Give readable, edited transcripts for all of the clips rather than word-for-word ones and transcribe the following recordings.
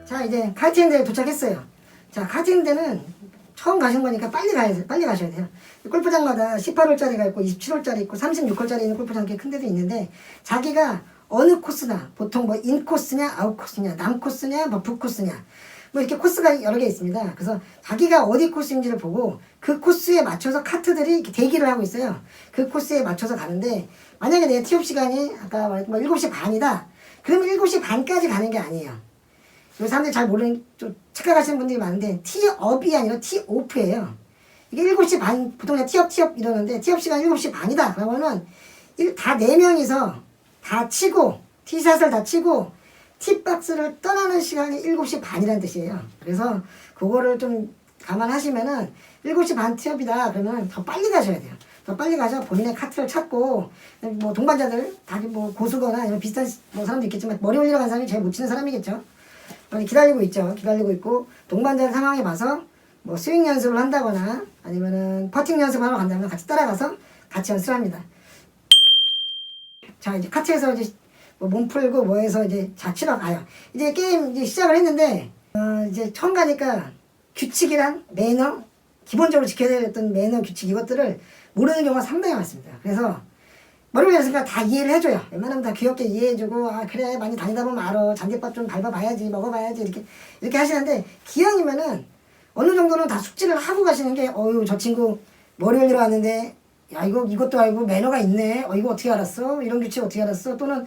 자, 이제 카트랜드에 도착했어요. 자, 카트랜드는 처음 가신 거니까 빨리 가셔야 돼요. 골프장마다 18홀짜리가 있고 27홀짜리 있고 36홀짜리 있는 골프장 꽤 큰 데도 있는데, 자기가 어느 코스나, 보통 뭐 인코스냐 아웃코스냐 남코스냐 뭐 북코스냐 뭐 이렇게 코스가 여러 개 있습니다. 그래서 자기가 어디 코스인지를 보고 그 코스에 맞춰서 카트들이 이렇게 대기를 하고 있어요. 그 코스에 맞춰서 가는데, 만약에 내 티업 시간이 아까 말했던 뭐 7시 반이다 그러면 7시 반까지 가는 게 아니에요. 사람들이 잘 모르는, 좀 착각하시는 분들이 많은데, 티업이 아니라 티오프예요. 이게 7시 반, 보통 그냥 티업 이러는데, 티업 시간 7시 반이다 그러면은 다 4명이서 다 치고 티샷을 다 치고 티박스를 떠나는 시간이 7시 반이라는 뜻이에요. 그래서 그거를 좀 감안하시면은 7시 반 티업이다 그러면 더 빨리 가셔야 돼요. 더 빨리 가서 본인의 카트를 찾고, 뭐 동반자들 다 뭐 고수거나 이런 비슷한 뭐 사람도 있겠지만, 머리 올리러 간 사람이 제일 못 치는 사람이겠죠. 기다리고 있죠. 기다리고 있고, 동반자 상황에 봐서 뭐 스윙 연습을 한다거나 아니면은 퍼팅 연습하러 간다면 같이 따라가서 같이 연습을 합니다. 자, 이제 카트에서 이제 뭐몸 풀고 뭐 해서 이제 치러 가요. 이제 게임 이제 시작을 했는데, 이제 처음 가니까 규칙이랑 매너, 기본적으로 지켜야 될 어떤 매너, 규칙 이것들을 모르는 경우가 상당히 많습니다. 그래서 머리를 했으니까 다 이해를 해줘요. 웬만하면 다 귀엽게 이해해주고, 아 그래 많이 다니다 보면 알아, 잔디밥 좀 밟아봐야지, 먹어봐야지, 이렇게 하시는데, 기왕이면은 어느 정도는 다 숙지를 하고 가시는 게, 어유 저 친구 머리 올리러 왔는데, 야 이것도 알고 매너가 있네, 이거 어떻게 알았어, 이런 규칙 어떻게 알았어, 또는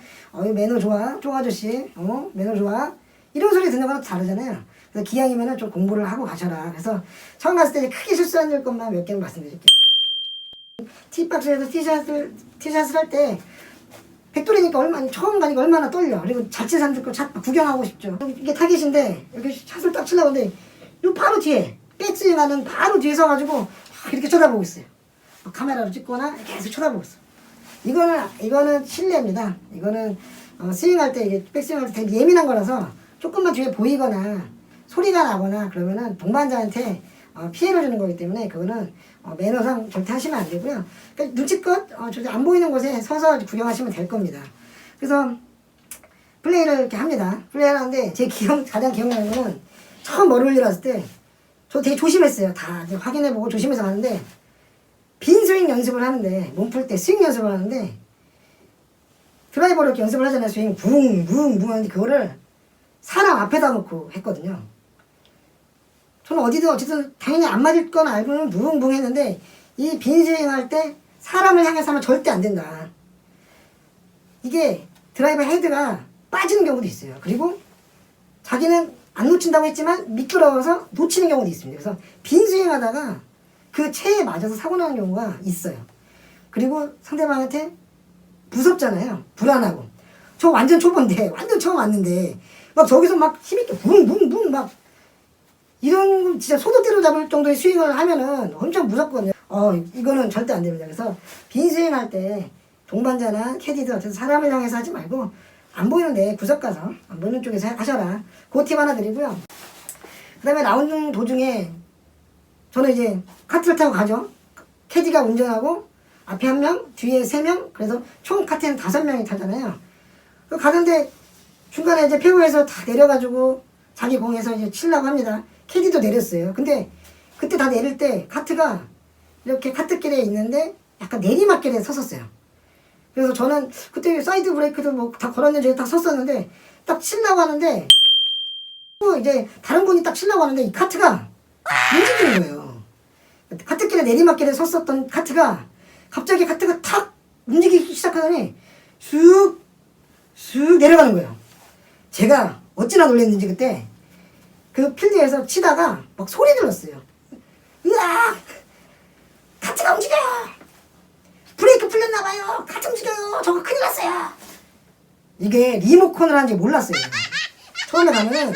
매너 좋아, 쫑 아저씨, 매너 좋아, 이런 소리 듣는 거랑 다르잖아요. 그래서 기왕이면은 좀 공부를 하고 가셔라. 그래서 처음 갔을 때 크게 실수 안 될 것만 몇 개는 말씀드릴게요. 티박스에서 티샷을 할 때, 백돌이니까 처음 가니까 얼마나 떨려. 그리고 자칫 사람들 거 구경하고 싶죠. 이게 타깃인데, 이렇게 샷을 딱 치려고 하는데, 요 바로 뒤에, 백스윙 하는 바로 뒤에 서가지고, 이렇게 쳐다보고 있어요. 카메라로 찍거나 계속 쳐다보고 있어. 이거는 실례입니다. 이거는, 스윙할 때, 이게 백스윙 할 때 되게 예민한 거라서, 조금만 뒤에 보이거나, 소리가 나거나, 그러면은 동반자한테 피해를 주는 거기 때문에, 그거는 매너상 절대 하시면 안 되고요. 그러니까 눈치껏 절대 안 보이는 곳에 서서 구경하시면 될 겁니다. 그래서 플레이를 이렇게 합니다. 플레이를 하는데, 가장 기억나는 거는, 처음 머리 올리러 왔을 때 저 되게 조심했어요. 다 확인해보고 조심해서 가는데, 빈 스윙 연습을 하는데, 몸 풀 때 스윙 연습을 하는데, 드라이버로 이렇게 연습을 하잖아요. 스윙 붕붕붕 하는데, 그거를 사람 앞에다 놓고 했거든요. 저는 어쨌든 당연히 안 맞을 건 알고는 무궁무궁 했는데, 이 빈스윙 할 때 사람을 향해서 하면 절대 안 된다. 이게 드라이버 헤드가 빠지는 경우도 있어요. 그리고 자기는 안 놓친다고 했지만 미끄러워서 놓치는 경우도 있습니다. 그래서 빈스윙 하다가 그 체에 맞아서 사고 나는 경우가 있어요. 그리고 상대방한테 무섭잖아요. 불안하고. 저 완전 초보인데, 완전 처음 왔는데, 막 저기서 막 힘있게 붕붕붕 막, 이런 진짜 소도 때려잡을 정도의 스윙을 하면은 엄청 무섭거든요. 이거는 절대 안 됩니다. 그래서 빈 스윙 할 때 동반자나 캐디들 어쨌든 사람을 향해서 하지 말고, 안 보이는데 구석 가서 안 보이는 쪽에서 하셔라. 그 팁 하나 드리고요. 그 다음에 라운드 도중에 저는 이제 카트를 타고 가죠. 캐디가 운전하고 앞에 1명, 뒤에 3명, 그래서 총 카트는 5명이 타잖아요. 가는데 중간에 이제 페어에서 다 내려가지고 자기 공에서 이제 치려고 합니다. 캐디도 내렸어요. 근데 그때 다 내릴 때 카트가 이렇게 카트길에 있는데 약간 내리막길에 섰었어요. 그래서 저는 그때 사이드 브레이크도 뭐 다 걸었는데 제가 딱 섰었는데, 딱 치려고 하는데, 또 이제 다른 분이 딱 치려고 하는데 이 카트가 움직이는 거예요. 카트길에 내리막길에 섰었던 카트가 갑자기 카트가 탁 움직이기 시작하더니 쑥 내려가는 거예요. 제가 어찌나 놀랐는지 그때 그 필드에서 치다가 막 소리 들었어요. 으악! 카트가 움직여요! 브레이크 풀렸나봐요! 카트 움직여요! 저거 큰일 났어요! 이게 리모컨을 하는지 몰랐어요. 처음에 가면은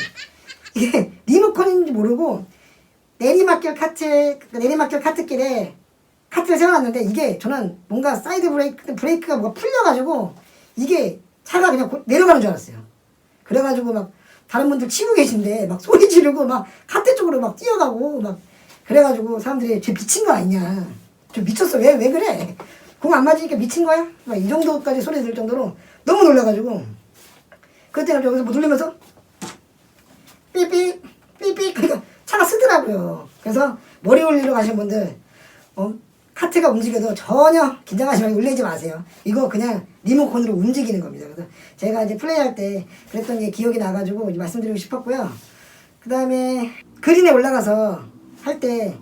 이게 리모컨인지 모르고 내리막길 카트길에 카트를 세워놨는데, 이게 저는 뭔가 사이드 브레이크가 뭐가 풀려가지고 이게 차가 그냥 내려가는 줄 알았어요. 그래가지고 막 다른 분들 치고 계신데 막 소리 지르고 막 카트 쪽으로 막 뛰어가고 막, 그래가지고 사람들이 쟤 미친 거 아니냐, 저 미쳤어, 왜 그래, 공 안 맞으니까 미친 거야, 막 이 정도까지 소리 들 정도로 너무 놀라가지고, 그때 여기서 뭐 누르면서 삐삐 삐삐 그러니까 차가 쓰더라고요. 그래서 머리 올리러 가신 분들 카트가 움직여도 전혀 긴장하지 말고 울리지 마세요. 이거 그냥 리모컨으로 움직이는 겁니다. 그래서 제가 이제 플레이할 때 그랬던 게 기억이 나가지고 말씀드리고 싶었고요. 그 다음에 그린에 올라가서 할 때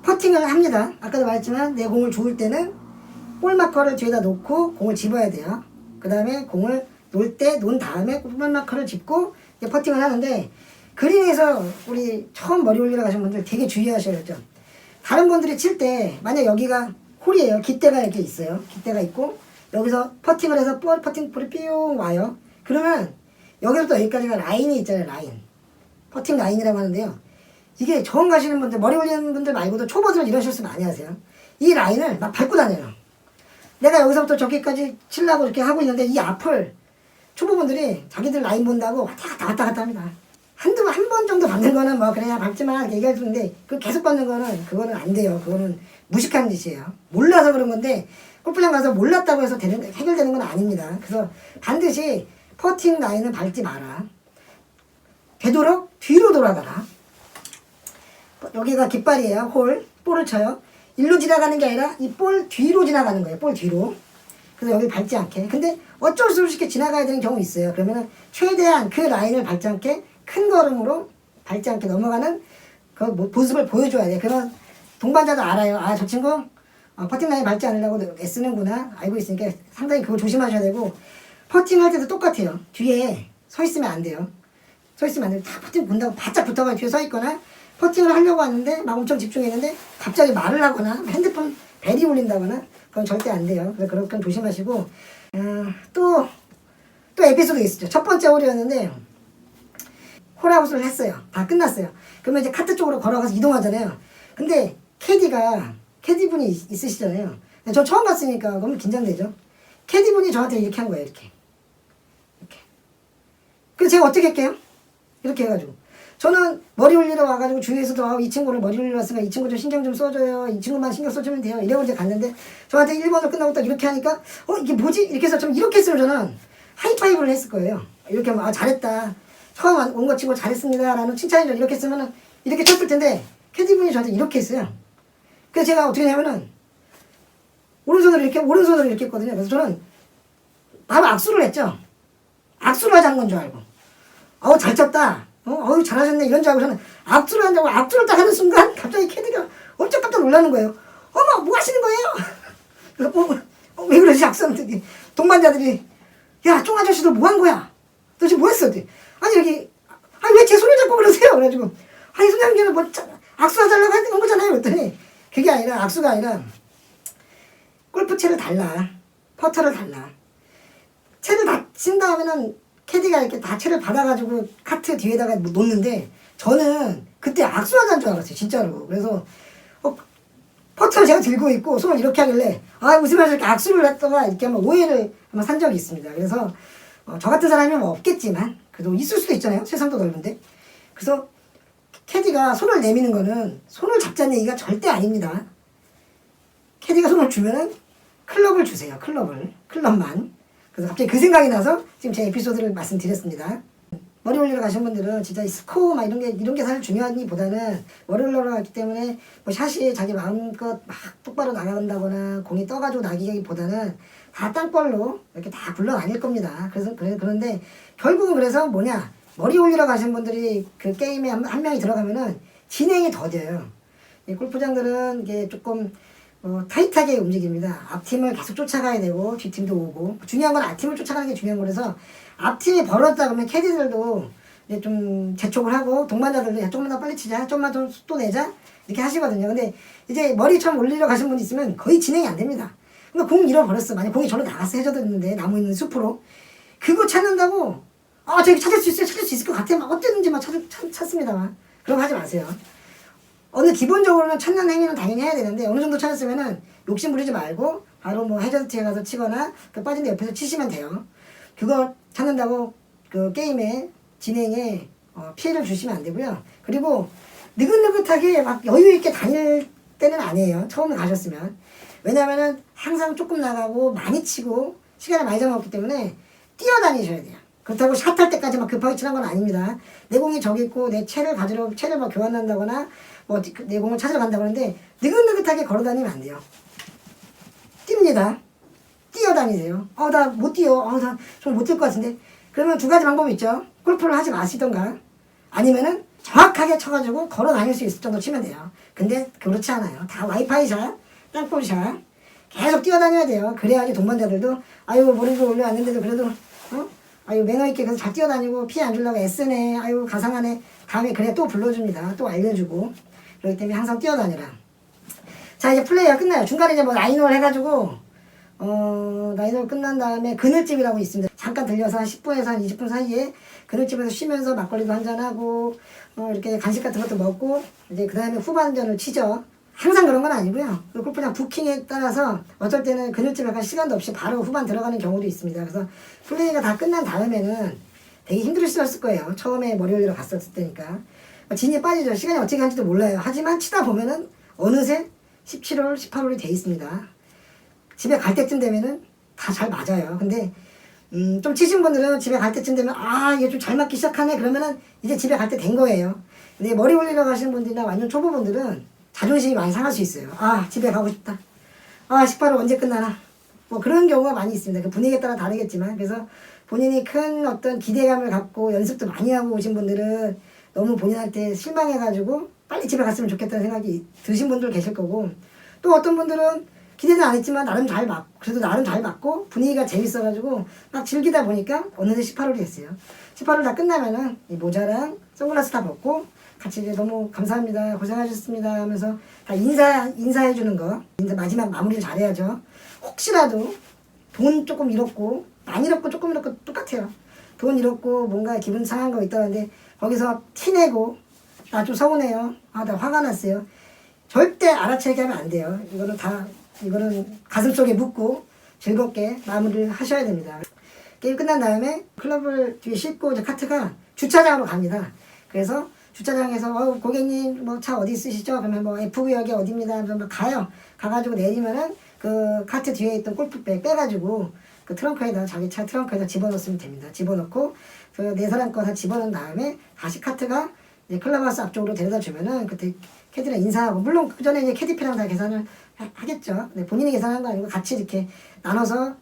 퍼팅을 합니다. 아까도 말했지만 내 공을 주울 때는 볼 마커를 뒤에다 놓고 공을 집어야 돼요. 그 다음에 공을 놓은 다음에 볼 마커를 짚고 이제 퍼팅을 하는데 그린에서 우리 처음 머리 올리러 가신 분들 되게 주의하셔야죠. 다른 분들이 칠 때 만약 여기가 홀이에요. 깃대가 이렇게 있어요. 깃대가 있고 여기서 퍼팅을 해서 퍼팅 볼이 뿅 와요. 그러면 여기서부터 여기까지가 라인이 있잖아요. 라인. 퍼팅 라인이라고 하는데요. 이게 처음 가시는 분들, 머리 올리는 분들 말고도 초보들은 이런 실수 많이 하세요. 이 라인을 막 밟고 다녀요. 내가 여기서부터 저기까지 치려고 이렇게 하고 있는데 이 앞을 초보분들이 자기들 라인 본다고 왔다 갔다 합니다. 한 번 정도 밟는 거는 뭐 그래야 밟지만 이렇게 얘기할 수 있는데 그 계속 밟는 거는 그거는 안 돼요. 그거는 무식한 짓이에요. 몰라서 그런 건데 골프장 가서 몰랐다고 해서 해결되는 건 아닙니다. 그래서 반드시 퍼팅 라인을 밟지 마라. 되도록 뒤로 돌아가라. 여기가 깃발이에요. 볼을 쳐요. 일로 지나가는 게 아니라 이 볼 뒤로 지나가는 거예요. 볼 뒤로. 그래서 여기 밟지 않게. 근데 어쩔 수 없이 지나가야 되는 경우 있어요. 그러면은 최대한 그 라인을 밟지 않게 큰 걸음으로 밟지 않게 넘어가는 그 모습을 보여줘야 돼요. 그러면 동반자도 알아요. 아, 저 친구 퍼팅 라인 밟지 않으려고 애쓰는구나. 알고 있으니까 상당히 그거 조심하셔야 되고 퍼팅 할 때도 똑같아요. 뒤에 서 있으면 안 돼요. 서 있으면 안 돼요. 다 퍼팅 본다고 바짝 붙어가지고 뒤에 서 있거나 퍼팅을 하려고 하는데 막 엄청 집중했는데 갑자기 말을 하거나 핸드폰 벨이 울린다거나 그건 절대 안 돼요. 그래서 그렇게 조심하시고 또 에피소드 있었죠. 첫 번째 홀이었는데 홀아웃을 했어요. 다 끝났어요. 그러면 이제 카트 쪽으로 걸어가서 이동하잖아요. 근데 캐디분이 있으시잖아요. 저 처음 봤으니까 너무 긴장되죠. 캐디분이 저한테 이렇게 한 거예요. 이렇게. 그래서 제가 어떻게 할게요? 이렇게 해가지고 저는 머리 올리러 와가지고 주위에서도 이 친구를 머리 올리러 왔으니까 이 친구 좀 신경 좀 써줘요. 이 친구만 신경 써주면 돼요. 이러고 이제 갔는데 저한테 1번을 끝나고 딱 이렇게 하니까 이게 뭐지? 이렇게 해서 좀 이렇게 했으면 저는 하이파이브를 했을 거예요. 이렇게 하면 잘했다. 처음 온 거 치고 잘했습니다. 라는 칭찬이죠. 이렇게 했으면 이렇게 쳤을 텐데 캐디분이 저한테 이렇게 했어요. 그래서 제가 어떻게 하냐면은 오른손으로 이렇게 했거든요. 그래서 저는 바로 악수를 했죠. 악수를 하자는 건 줄 알고. 잘 쳤다. 잘하셨네. 이런 줄 알고 저는 악수를 한다고 악수를 딱 하는 순간 갑자기 캐디가 엄청 깜짝 놀라는 거예요. 어머, 뭐 하시는 거예요? 그래서 왜 그러지? 악수하는 동반자들이 야, 쫑 아저씨도 뭐 한 거야? 너 지금 뭐 했어? 아니, 왜 제 손을 잡고 그러세요? 그래가지고 아니, 손잡이는 뭐 악수하자려고 하는 거잖아요. 그랬더니 그게 아니라 악수가 아니라 골프채를 달라. 퍼터를 달라. 채를 다 친 다음에는 캐디가 이렇게 다 채를 받아가지고 카트 뒤에다가 놓는데 저는 그때 악수하자는 줄 알았어요. 진짜로. 그래서 퍼터를 제가 들고 있고 손을 이렇게 하길래 웃으면서 이렇게 악수를 했다가 이렇게 한번 오해를 한번 산 적이 있습니다. 그래서 저 같은 사람이면 없겠지만 그래도 있을 수도 있잖아요. 세상도 넓은데. 그래서 캐디가 손을 내미는 거는 손을 잡자는 얘기가 절대 아닙니다. 캐디가 손을 주면은 클럽을 주세요. 클럽만. 그래서 갑자기 그 생각이 나서 지금 제 에피소드를 말씀드렸습니다. 머리 올리러 가신 분들은 진짜 스코어 막 이런 게 사실 중요하기보다는 머리 올리러 갔기 때문에 뭐 샷이 자기 마음껏 막 똑바로 나간다거나 공이 떠가지고 나기보다는 다 땅볼로 이렇게 다 굴러다닐 겁니다. 그런데 결국은 그래서 머리 올리러 가신 분들이 그 게임에 한 명이 들어가면은 진행이 더뎌요. 이 골프장들은 이게 조금 타이트하게 움직입니다. 앞팀을 계속 쫓아가야 되고 뒷팀도 오고 중요한 건 앞팀을 쫓아가는 게 중요한 거라서 앞팀이 벌어졌다 그러면 캐디들도 이제 좀 재촉을 하고 동반자들도 야, 조금만 더 빨리 치자, 좀만 더 또 내자 이렇게 하시거든요. 근데 이제 머리 처음 올리러 가신 분이 있으면 거의 진행이 안 됩니다. 그러니까 공 잃어버렸어. 만약 공이 절로 나갔어 해저드는데 나무 있는 숲으로 그거 찾는다고 저기 찾을 수 있을 것 같아 막 어땠는지 막 찾습니다만 그럼 하지 마세요. 어느 기본적으로는 찾는 행위는 당연히 해야 되는데 어느 정도 찾았으면은 욕심 부리지 말고 바로 뭐 해저드에 가서 치거나 그 빠진 데 옆에서 치시면 돼요. 그거 찾는다고 그 게임의 진행에 피해를 주시면 안 되고요. 그리고 느긋느긋하게 막 여유 있게 다닐 때는 아니에요. 처음에 가셨으면. 왜냐면은 항상 조금 나가고 많이 치고 시간을 많이 잡아먹기 때문에 뛰어다니셔야 돼요. 그렇다고 샷할 때까지 막 급하게 치는 건 아닙니다. 내 공이 저기 있고 내 채를 막 교환한다거나 뭐 내 공을 찾으러 간다고 하는데 느긋느긋하게 걸어 다니면 안 돼요. 뜁니다. 뛰어다니세요. 나 못 뛰어. 나 좀 못 뛸 것 같은데. 그러면 두 가지 방법이 있죠. 골프를 하지 마시던가 아니면은 정확하게 쳐가지고 걸어 다닐 수 있을 정도 치면 돼요. 근데 그렇지 않아요. 다 와이파이 샷, 땅볼 샷 계속 뛰어다녀야 돼요. 그래야지 동반자들도 아유 머리를 올려왔는데도 그래도 아유 매너 있게 그래서 잘 뛰어다니고 피해 안 주려고 애쓰네. 아유 가상하네. 다음에 그래 또 불러줍니다. 또 알려주고. 그렇기 때문에 항상 뛰어다니라. 자 이제 플레이가 끝나요. 중간에 이제 뭐 라인홀 해가지고 라인홀 끝난 다음에 그늘집이라고 있습니다. 잠깐 들려서 한 10분에서 한 20분 사이에 그늘집에서 쉬면서 막걸리도 한잔하고 이렇게 간식 같은 것도 먹고 이제 그 다음에 후반전을 치죠. 항상 그런 건 아니고요. 그 골프장 부킹에 따라서 어쩔 때는 그늘집에 갈 시간도 없이 바로 후반 들어가는 경우도 있습니다. 그래서 플레이가 다 끝난 다음에는 되게 힘들으셨을 거예요. 처음에 머리 올리러 갔었을 때니까. 진이 빠지죠. 시간이 어떻게 간지도 몰라요. 하지만 치다 보면은 어느새 17홀, 18홀이 돼 있습니다. 집에 갈 때쯤 되면은 다 잘 맞아요. 근데 좀 치신 분들은 집에 갈 때쯤 되면 이게 좀 잘 맞기 시작하네 그러면은 이제 집에 갈 때 된 거예요. 근데 머리 올리러 가시는 분들이나 완전 초보분들은 자존심이 많이 상할 수 있어요. 집에 가고 싶다. 18호 언제 끝나나. 뭐 그런 경우가 많이 있습니다. 그 분위기에 따라 다르겠지만 그래서 본인이 큰 어떤 기대감을 갖고 연습도 많이 하고 오신 분들은 너무 본인한테 실망해가지고 빨리 집에 갔으면 좋겠다는 생각이 드신 분들 계실 거고 또 어떤 분들은 기대는 안 했지만 나름 잘 맞고 그래도 나름 잘 맞고 분위기가 재밌어가지고 막 즐기다 보니까 어느새 18홀이 됐어요. 18홀 다 끝나면은 이 모자랑 선글라스 다 벗고 같이 이제 너무 감사합니다 고생하셨습니다 하면서 다 인사해 주는 거 마지막 마무리를 잘해야죠. 혹시라도 돈 조금 잃었고 많이 잃었고 조금 잃었고 똑같아요. 돈 잃었고 뭔가 기분 상한 거 있다는데 거기서 티내고 나 좀 서운해요. 나 화가 났어요. 절대 알아채게 하면 안 돼요. 이거는 가슴속에 묻고 즐겁게 마무리를 하셔야 됩니다. 게임 끝난 다음에 클럽을 뒤에 싣고 이제 카트가 주차장으로 갑니다. 그래서 주차장에서 고객님 뭐 차 어디 있으시죠? 그러면 뭐 F구역이 어디입니다. 그러면 가요. 가가지고 내리면은 그 카트 뒤에 있던 골프백 빼가지고 그 트렁크에다 자기 차 트렁크에다 집어넣으면 됩니다. 집어넣고 그 네 사람 거 다 집어넣은 다음에 다시 카트가 이제 클럽하우스 앞쪽으로 데려다 주면은 그때 캐디랑 인사하고 물론 그 전에 이제 캐디피랑 다 계산을 하겠죠. 근데 본인이 계산한 거 아니고 같이 이렇게 나눠서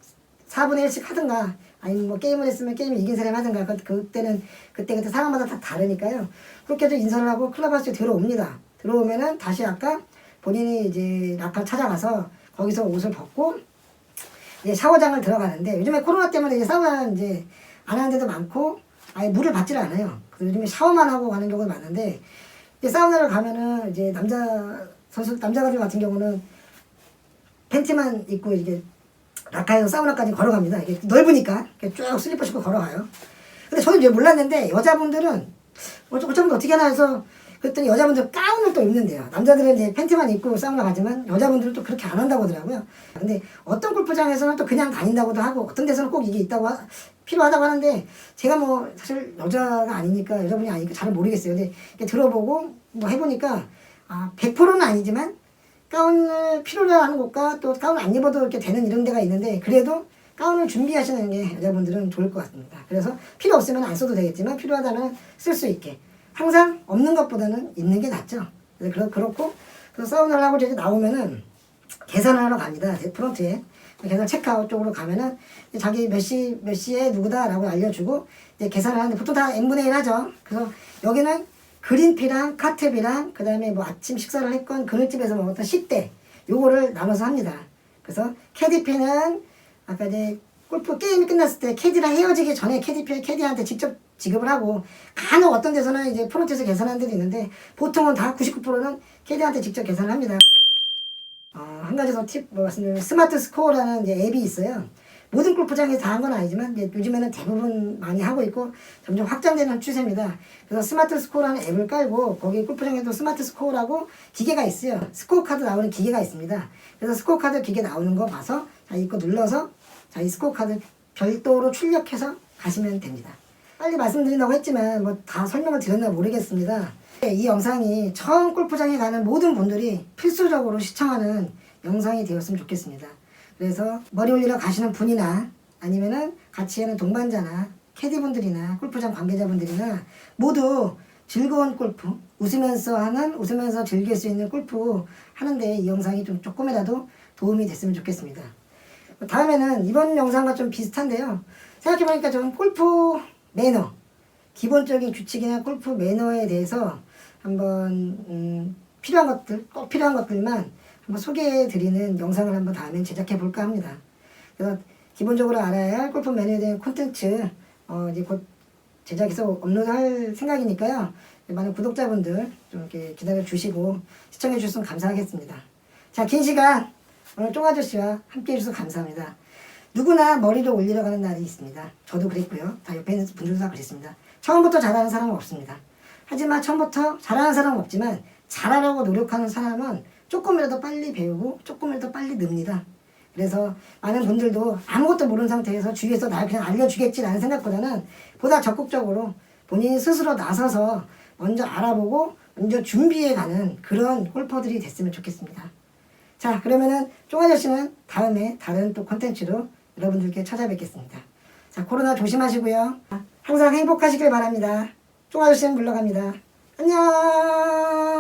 4분의 1씩 하든가 아니면 뭐 게임을 했으면 게임을 이긴 사람이 하든가 그때 상황마다 다 다르니까요. 그렇게 해서 인사를 하고 클럽하우스에 들어옵니다. 들어오면은 다시 아까 본인이 이제 라카 찾아가서 거기서 옷을 벗고 이제 샤워장을 들어가는데 요즘에 코로나 때문에 이제 샤워장 이제 안 하는 데도 많고 아예 물을 받지를 않아요. 그래서 요즘에 샤워만 하고 가는 경우가 많은데 이제 사우나를 가면은 이제 남자가들 같은 경우는 팬티만 입고 이렇게 라카에서 사우나까지 걸어갑니다. 이게 넓으니까 이렇게 쭉 슬리퍼 신고 걸어가요. 근데 저는 이제 몰랐는데 여자분들은 어떻게 하나 해서 그랬더니 여자분들 가운을 또 입는데요. 남자들은 이제 팬티만 입고 사우나 가지만 여자분들은 또 그렇게 안 한다고 하더라고요. 근데 어떤 골프장에서는 또 그냥 다닌다고도 하고 어떤 데서는 꼭 이게 필요하다고 하는데 제가 뭐 사실 여자가 아니니까 여자분이 아니니까 잘 모르겠어요. 근데 들어보고 뭐 해보니까 100%는 아니지만 가운을 필요로 하는 곳과 또 가운 안 입어도 이렇게 되는 이런 데가 있는데 그래도 가운을 준비하시는 게 여자분들은 좋을 것 같습니다. 그래서 필요 없으면 안 써도 되겠지만 필요하다면 쓸 수 있게 항상 없는 것보다는 있는 게 낫죠. 그렇고 그래서 사우나를 하고 이제 나오면은 계산을 하러 갑니다. 프론트에 계산 체크아웃 쪽으로 가면은 자기 몇 시에 누구다라고 알려주고 이제 계산을 하는데 보통 다 n분의 1 하죠. 그래서 여기는 그린피랑 카트비랑 그 다음에 뭐 아침 식사를 했건 그늘집에서 먹었던 식대 요거를 나눠서 합니다. 그래서 캐디피는 아까 이제 골프 게임이 끝났을 때 캐디랑 헤어지기 전에 캐디한테 직접 지급을 하고 간혹 어떤 데서는 이제 프론트에서 계산하는 데도 있는데 보통은 다 99%는 캐디한테 직접 계산을 합니다. 한 가지 더 팁 말씀드리면 스마트 스코어라는 이제 앱이 있어요. 모든 골프장에서 다 한 건 아니지만 이제 요즘에는 대부분 많이 하고 있고 점점 확장되는 추세입니다. 그래서 스마트 스코어라는 앱을 깔고 거기 골프장에도 스마트 스코어라고 기계가 있어요. 스코어 카드 나오는 기계가 있습니다. 그래서 스코어 카드 기계 나오는 거 봐서 이거 눌러서 이 스코어 카드 별도로 출력해서 가시면 됩니다. 빨리 말씀드린다고 했지만 뭐 다 설명을 드렸나 모르겠습니다. 이 영상이 처음 골프장에 가는 모든 분들이 필수적으로 시청하는 영상이 되었으면 좋겠습니다. 그래서 머리 올리러 가시는 분이나 아니면은 같이 하는 동반자나 캐디분들이나 골프장 관계자분들이나 모두 즐거운 골프, 웃으면서 즐길 수 있는 골프 하는데 이 영상이 좀 조금이라도 도움이 됐으면 좋겠습니다. 다음에는 이번 영상과 좀 비슷한데요. 생각해보니까 좀 골프 매너, 기본적인 규칙이나 골프 매너에 대해서 한번 꼭 필요한 것들만 한번 소개해드리는 영상을 한번 다음에 제작해볼까 합니다. 그래서 기본적으로 알아야 할 골프 매너에 대한 콘텐츠 이제 곧 제작해서 업로드할 생각이니까요. 많은 구독자분들 좀 이렇게 기다려 주시고 시청해 주셨으면 감사하겠습니다. 자, 긴 시간 오늘 쫑아저씨와 함께 해주셔서 감사합니다. 누구나 머리를 올리러 가는 날이 있습니다. 저도 그랬고요. 다 옆에 있는 분들도 다 그랬습니다. 처음부터 잘하는 사람은 없습니다. 하지만 처음부터 잘하는 사람은 없지만 잘하려고 노력하는 사람은 조금이라도 빨리 배우고 조금이라도 빨리 늡니다. 그래서 많은 분들도 아무것도 모르는 상태에서 주위에서 날 그냥 알려주겠지라는 생각보다는 보다 적극적으로 본인이 스스로 나서서 먼저 알아보고 먼저 준비해가는 그런 골퍼들이 됐으면 좋겠습니다. 자, 그러면은 쫑아저씨는 다음에 다른 또 콘텐츠로 여러분들께 찾아뵙겠습니다. 자, 코로나 조심하시고요. 항상 행복하시길 바랍니다. 쫑아저씨는 물러갑니다. 안녕.